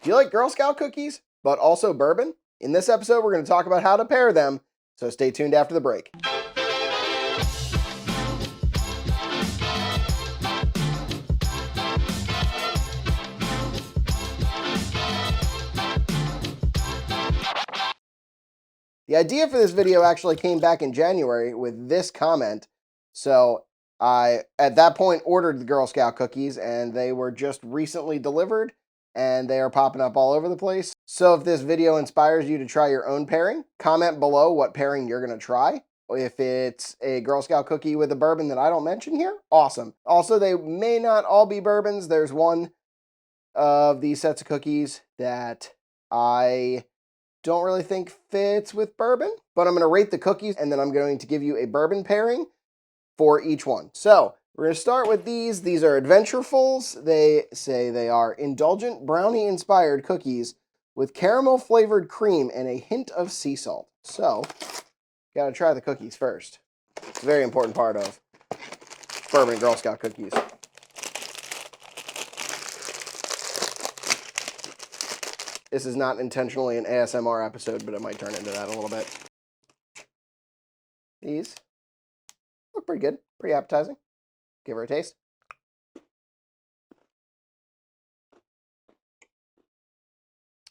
Do you like Girl Scout cookies, but also bourbon? In this episode, we're going to talk about how to pair them, so stay tuned after the break. The idea for this video actually came back in January with this comment. So I, at that point, ordered the Girl Scout cookies and they were just recently delivered and they are popping up all over the place. So if this video inspires you to try your own pairing, comment below what pairing you're going to try. If it's a Girl Scout cookie with a bourbon that I don't mention here, awesome. Also, they may not all be bourbons. There's one of these sets of cookies that I don't really think fits with bourbon, but I'm going to rate the cookies and then I'm going to give you a bourbon pairing for each one. So we're going to start with these. These are Adventurefuls. They say they are indulgent brownie inspired cookies with caramel flavored cream and a hint of sea salt. So got to try the cookies first. It's a very important part of bourbon Girl Scout cookies. This is not intentionally an ASMR episode, but it might turn into that a little bit. These look pretty good, pretty appetizing. Give her a taste.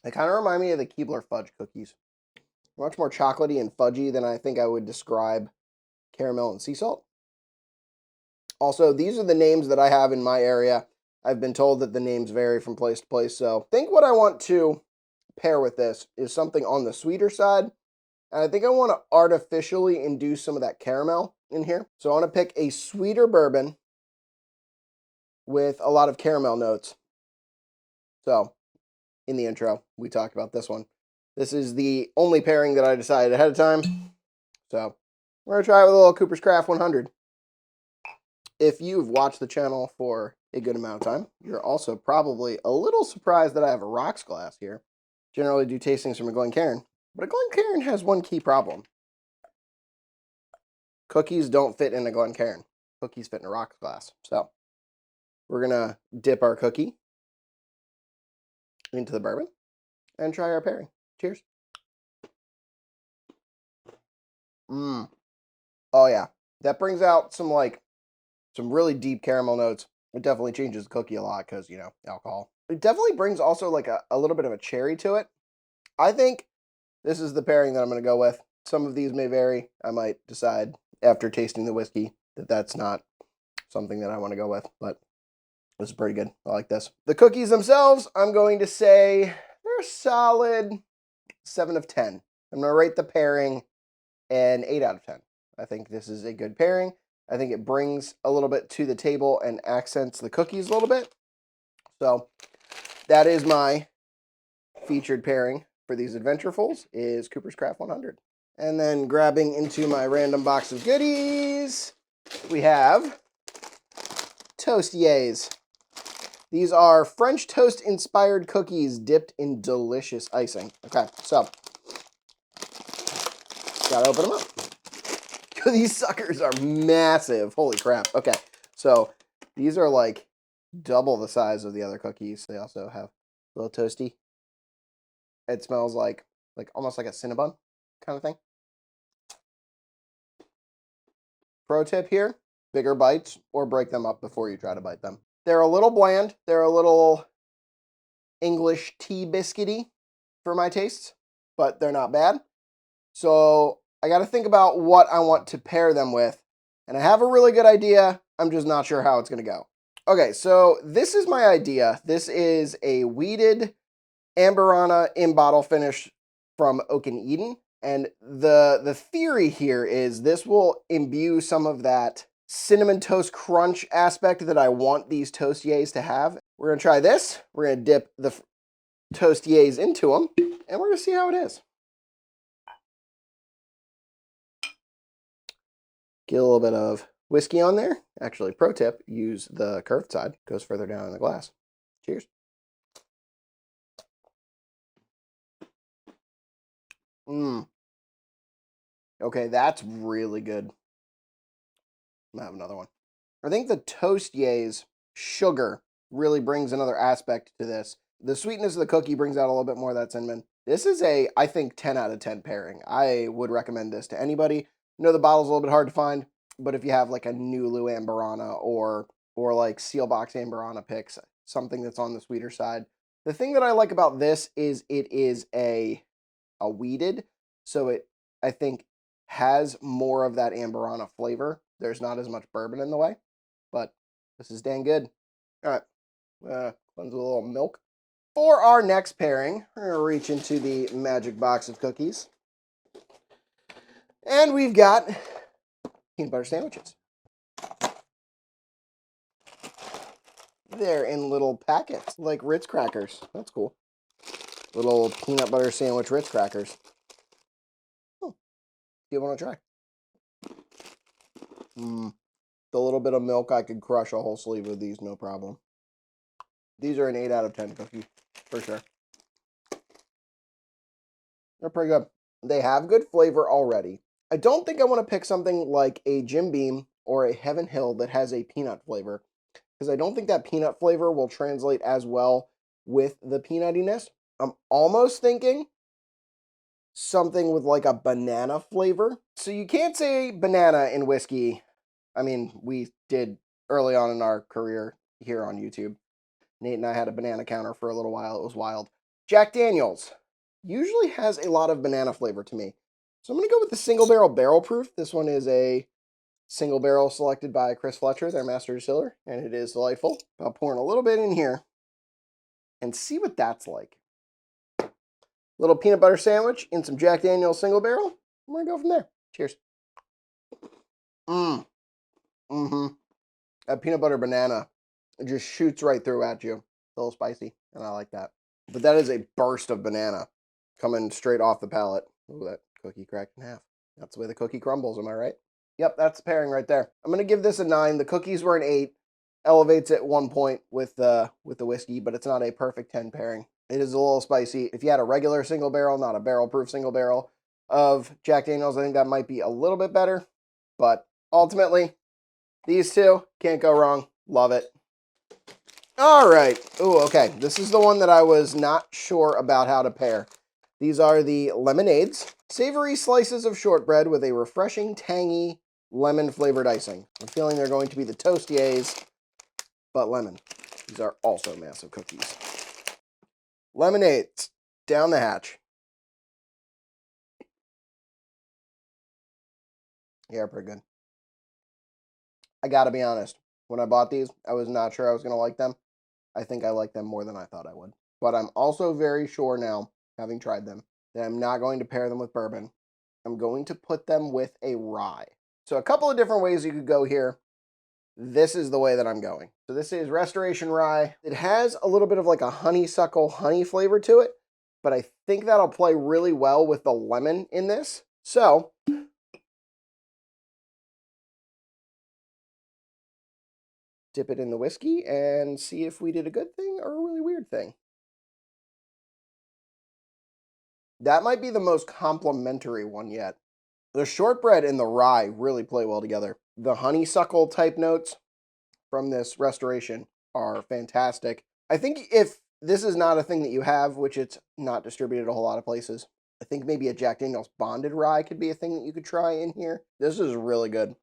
They kind of remind me of the Keebler fudge cookies. Much more chocolatey and fudgy than I think I would describe caramel and sea salt. Also, these are the names that I have in my area. I've been told that the names vary from place to place, so I think what I want to pair with this is something on the sweeter side. And I think I want to artificially induce some of that caramel in here. So I want to pick a sweeter bourbon with a lot of caramel notes. So in the intro, we talked about this one. This is the only pairing that I decided ahead of time. So we're going to try it with a little Cooper's Craft 100. If you've watched the channel for a good amount of time, you're also probably a little surprised that I have a rocks glass here. Generally do tastings from a Glencairn, but a Glencairn has one key problem. Cookies don't fit in a Glencairn. Cookies fit in a rocks glass. So we're gonna dip our cookie into the bourbon and try our pairing. Cheers. Oh yeah, that brings out some really deep caramel notes. It definitely changes the cookie a lot because, you know, alcohol. It definitely brings also like a little bit of a cherry to it. I think this is the pairing that I'm going to go with. Some of these may vary. I might decide after tasting the whiskey that that's not something that I want to go with, but this is pretty good. I like this. The cookies themselves, I'm going to say they're a solid 7 of 10. I'm going to rate the pairing an 8 out of 10. I think this is a good pairing. I think it brings a little bit to the table and accents the cookies a little bit. So that is my featured pairing for these Adventurefuls is Cooper's Craft 100. And then grabbing into my random box of goodies, we have Toastiers. These are French toast inspired cookies dipped in delicious icing. Okay, so gotta open them up. These suckers are massive. Holy crap. Okay, so these are like double the size of the other cookies. They also have a little toasty. It smells like almost like a Cinnabon kind of thing. Pro tip here, bigger bites or break them up before you try to bite them. They're a little bland. They're a little English tea biscuity for my tastes, but they're not bad. So I got to think about what I want to pair them with. And I have a really good idea. I'm just not sure how it's going to go. Okay, so this is my idea. This is a weeded Amberana in bottle finish from Oak and Eden. And the theory here is this will imbue some of that cinnamon toast crunch aspect that I want these Toastiers to have. We're going to try this. We're going to dip the Toastiers into them, and we're going to see how it is. Get a little bit of whiskey on there. Actually, pro tip, use the curved side. Goes further down in the glass. Cheers. Okay, that's really good. I'm gonna have another one. I think the Toastiers sugar really brings another aspect to this The sweetness of the cookie brings out a little bit more of that cinnamon. This is a, I think, 10 out of 10 pairing. I would recommend this to anybody. I know the bottle's a little bit hard to find, but if you have like a Nulu Amberana or like Sealbox Amberana picks, something that's on the sweeter side. The thing that I like about this is it is a weeded, so it, I think, has more of that Amberana flavor. There's not as much bourbon in the way, but this is dang good. All right, cleanse with a little milk. For our next pairing, we're going to reach into the magic box of cookies. And we've got peanut butter sandwiches. They're in little packets, like Ritz crackers. That's cool. Little peanut butter sandwich Ritz crackers. Oh, do you want to try? The little bit of milk, I could crush a whole sleeve of these, no problem. These are an 8 out of 10 cookie, for sure. They're pretty good. They have good flavor already. I don't think I want to pick something like a Jim Beam or a Heaven Hill that has a peanut flavor, because I don't think that peanut flavor will translate as well with the peanutiness. I'm almost thinking something with like a banana flavor. So you can't say banana in whiskey. I mean, we did early on in our career here on YouTube. Nate and I had a banana counter for a little while. It was wild. Jack Daniels usually has a lot of banana flavor to me. So I'm going to go with the single barrel proof. This one is a single barrel selected by Chris Fletcher, their master distiller, and it is delightful. I'll pour in a little bit in here and see what that's like. Little peanut butter sandwich in some Jack Daniels single barrel. I'm going to go from there. Cheers. That peanut butter banana, it just shoots right through at you. It's a little spicy, and I like that. But that is a burst of banana coming straight off the palate. Ooh, that cookie cracked in half. That's the way the cookie crumbles, am I right? Yep, that's the pairing right there. I'm going to give this a 9. The cookies were an 8. Elevates at 1 point with the whiskey, but it's not a perfect 10 pairing. It is a little spicy. If you had a regular single barrel, not a barrel-proof single barrel of Jack Daniels, I think that might be a little bit better. But ultimately, these two, can't go wrong. Love it. All right. Ooh, okay. This is the one that I was not sure about how to pair. These are the lemonades. Savory slices of shortbread with a refreshing, tangy, lemon-flavored icing. I'm feeling they're going to be the toastiers, but lemon. These are also massive cookies. Lemonades. Down the hatch. Yeah, pretty good. I gotta be honest. When I bought these, I was not sure I was going to like them. I think I like them more than I thought I would. But I'm also very sure now, having tried them, that I'm not going to pair them with bourbon. I'm going to put them with a rye. So a couple of different ways you could go here. This is the way that I'm going. So this is Restoration Rye. It has a little bit of like a honeysuckle honey flavor to it, but I think that'll play really well with the lemon in this. So dip it in the whiskey and see if we did a good thing or a really weird thing. That might be the most complimentary one yet. The shortbread and the rye really play well together. The honeysuckle type notes from this restoration are fantastic. I think if this is not a thing that you have, which it's not distributed a whole lot of places, I think maybe a Jack Daniels bonded rye could be a thing that you could try in here. This is really good.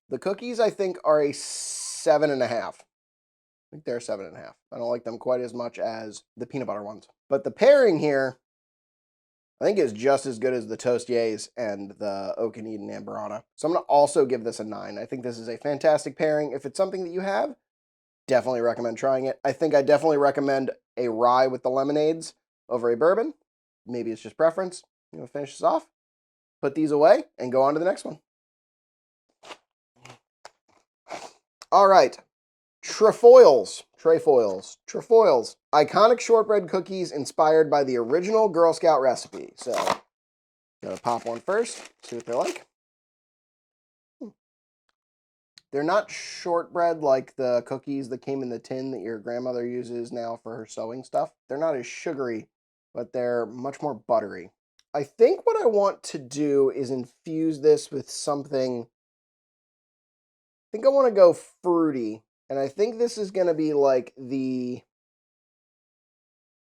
The cookies, I think, are a 7.5. I think they're 7.5. I don't like them quite as much as the peanut butter ones. But the pairing here, I think is just as good as the Toastiers and the Oak and Eden Amberana. So I'm going to also give this a 9. I think this is a fantastic pairing. If it's something that you have, definitely recommend trying it. I think I definitely recommend a rye with the lemonades over a bourbon. Maybe it's just preference. You know, finish this off, put these away, and go on to the next one. All right. Trefoils. Iconic shortbread cookies inspired by the original Girl Scout recipe. So, gotta pop one first, see what they're like. They're not shortbread like the cookies that came in the tin that your grandmother uses now for her sewing stuff. They're not as sugary, but they're much more buttery. I think what I want to do is infuse this with something. I think I want to go fruity. And I think this is going to be like the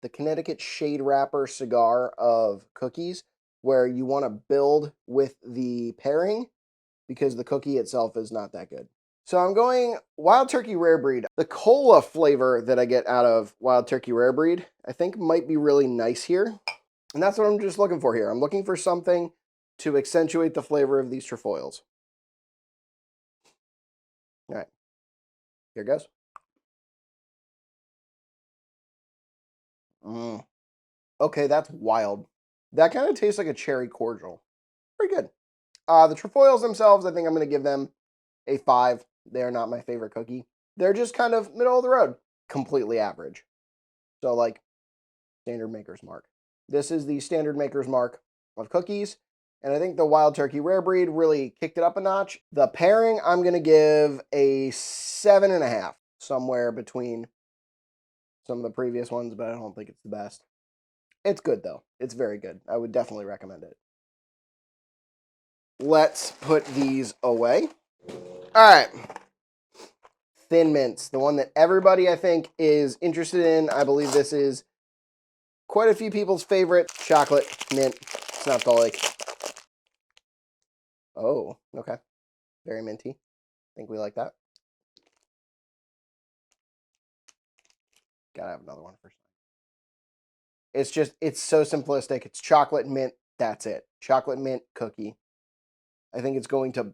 the Connecticut Shade Wrapper cigar of cookies, where you want to build with the pairing because the cookie itself is not that good. So I'm going Wild Turkey Rare Breed. The cola flavor that I get out of Wild Turkey Rare Breed, I think might be really nice here. And that's what I'm just looking for here. I'm looking for something to accentuate the flavor of these Trefoils. All right, here goes. Okay, that's wild. That kind of tastes like a cherry cordial. Pretty good. The Trefoils themselves, I think I'm going to give them a 5. They're not my favorite cookie. They're just kind of middle of the road. Completely average. So like standard maker's mark. This is the standard maker's mark of cookies. And I think the Wild Turkey Rare Breed really kicked it up a notch. The pairing, I'm going to give a 7.5. Somewhere between some of the previous ones, but I don't think it's the best. It's good, though. It's very good. I would definitely recommend it. Let's put these away. All right. Thin Mints, the one that everybody, I think, is interested in. I believe this is quite a few people's favorite. Chocolate mint Snuffdolic. Oh, okay. Very minty. I think we like that. Gotta have another one for sure. It's so simplistic. It's chocolate mint. That's it. Chocolate mint cookie. I think it's going to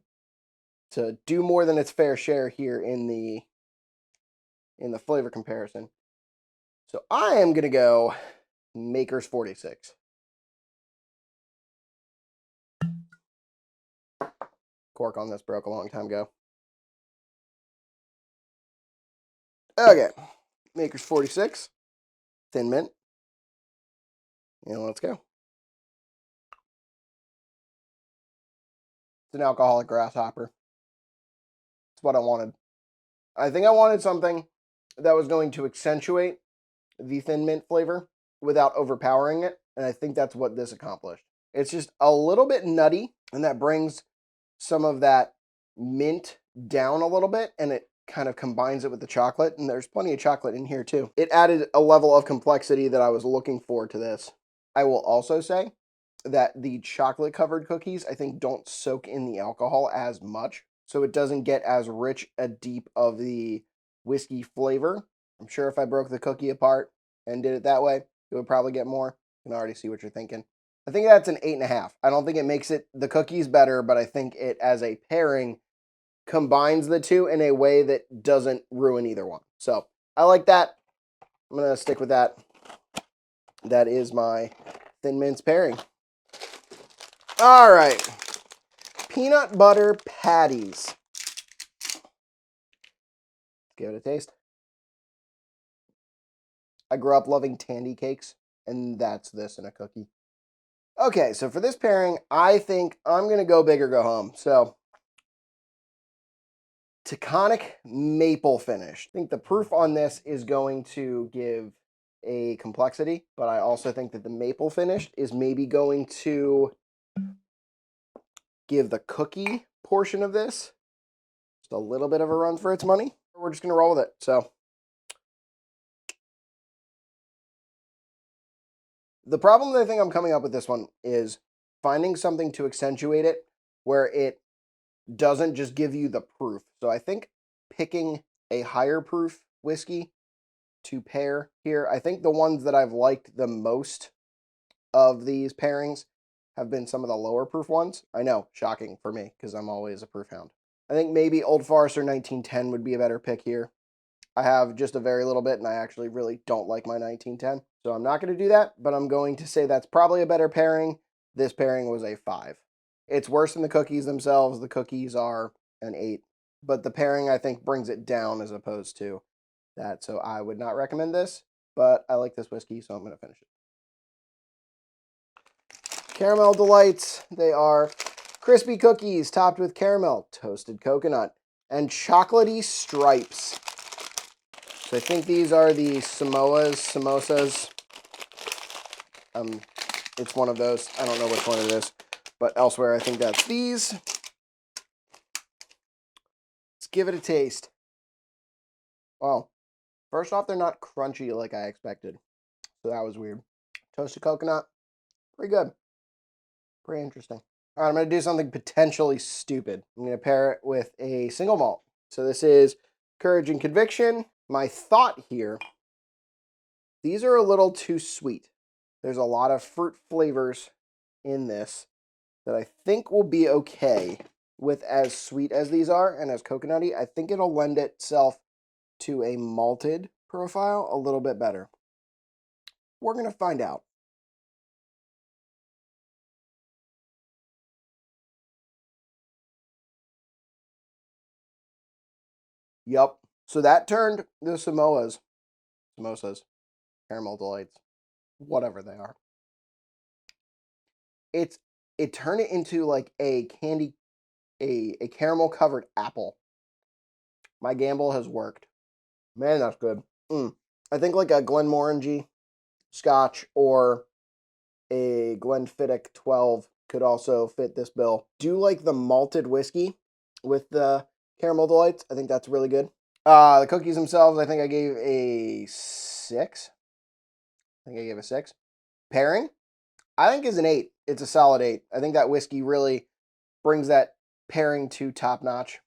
do more than its fair share here in the flavor comparison. So I am going to go Maker's 46. Cork on this broke a long time ago. Okay. Maker's 46. Thin Mint. And let's go. It's an alcoholic grasshopper. It's what I wanted. I think I wanted something that was going to accentuate the Thin Mint flavor without overpowering it. And I think that's what this accomplished. It's just a little bit nutty, and that brings some of that mint down a little bit, and it kind of combines it with the chocolate, and there's plenty of chocolate in here too. It added a level of complexity that I was looking for to this. I will also say that the chocolate covered cookies, I think, don't soak in the alcohol as much, so it doesn't get as rich a deep of the whiskey flavor. I'm sure if I broke the cookie apart and did it that way, it would probably get more. You can already see what you're thinking. I think that's an 8.5. I don't think it makes it the cookies better, but I think it as a pairing combines the two in a way that doesn't ruin either one. So I like that. I'm going to stick with that. That is my Thin Mints pairing. All right. Peanut butter patties. Give it a taste. I grew up loving tandy cakes, and that's this in a cookie. Okay, so for this pairing, I think I'm going to go big or go home. So Taconic maple finish. I think the proof on this is going to give a complexity, but I also think that the maple finish is maybe going to give the cookie portion of this just a little bit of a run for its money. We're just going to roll with it. So the problem that I think I'm coming up with this one is finding something to accentuate it where it doesn't just give you the proof. So I think picking a higher proof whiskey to pair here. I think the ones that I've liked the most of these pairings have been some of the lower proof ones. I know, shocking for me, because I'm always a proof hound. I think maybe Old Forester 1910 would be a better pick here. I have just a very little bit, and I actually really don't like my 1910. So I'm not going to do that, but I'm going to say that's probably a better pairing. This pairing was a 5. It's worse than the cookies themselves. The cookies are an 8. But the pairing, I think, brings it down as opposed to that. So I would not recommend this, but I like this whiskey, so I'm going to finish it. Caramel Delights. They are crispy cookies topped with caramel, toasted coconut, and chocolatey stripes. So I think these are the samosas. It's one of those. I don't know which one it is, but elsewhere I think that's these. Let's give it a taste. Well, first off, they're not crunchy like I expected. So that was weird. Toasted coconut, pretty good. Pretty interesting. All right, I'm going to do something potentially stupid. I'm going to pair it with a single malt. So this is Courage and Conviction. My thought here, these are a little too sweet. There's a lot of fruit flavors in this that I think will be okay with as sweet as these are and as coconutty. I think it'll lend itself to a malted profile a little bit better. We're going to find out. Yup. So that turned the samosas, caramel delights, whatever they are. It turned it into like a candy, a caramel covered apple. My gamble has worked. Man, that's good. I think like a Glenmorangie Scotch or a Glenfiddich 12 could also fit this bill. Do like the malted whiskey with the caramel delights. I think that's really good. The cookies themselves, I think I gave a 6. I think I gave a 6. Pairing, I think is an 8. It's a solid 8. I think that whiskey really brings that pairing to top notch.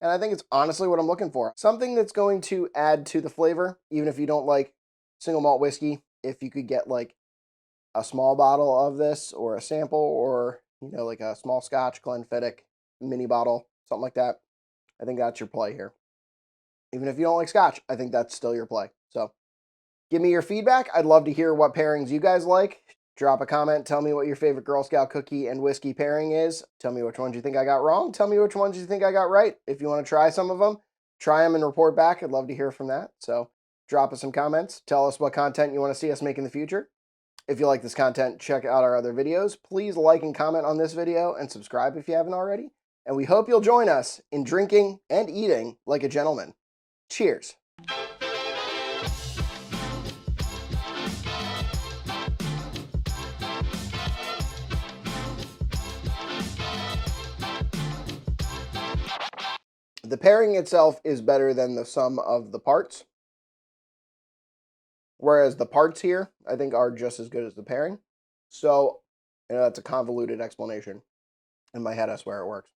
And I think it's honestly what I'm looking for. Something that's going to add to the flavor, even if you don't like single malt whiskey. If you could get like a small bottle of this or a sample or, like a small Scotch, Glenfiddich mini bottle, something like that. I think that's your play here. Even if you don't like Scotch, I think that's still your play. So give me your feedback. I'd love to hear what pairings you guys like. Drop a comment. Tell me what your favorite Girl Scout cookie and whiskey pairing is. Tell me which ones you think I got wrong. Tell me which ones you think I got right. If you want to try some of them, try them and report back. I'd love to hear from that. So drop us some comments. Tell us what content you want to see us make in the future. If you like this content, check out our other videos. Please like and comment on this video and subscribe if you haven't already. And we hope you'll join us in drinking and eating like a gentleman. Cheers. The pairing itself is better than the sum of the parts. Whereas the parts here, I think, are just as good as the pairing. So, that's a convoluted explanation. In my head, I swear it works.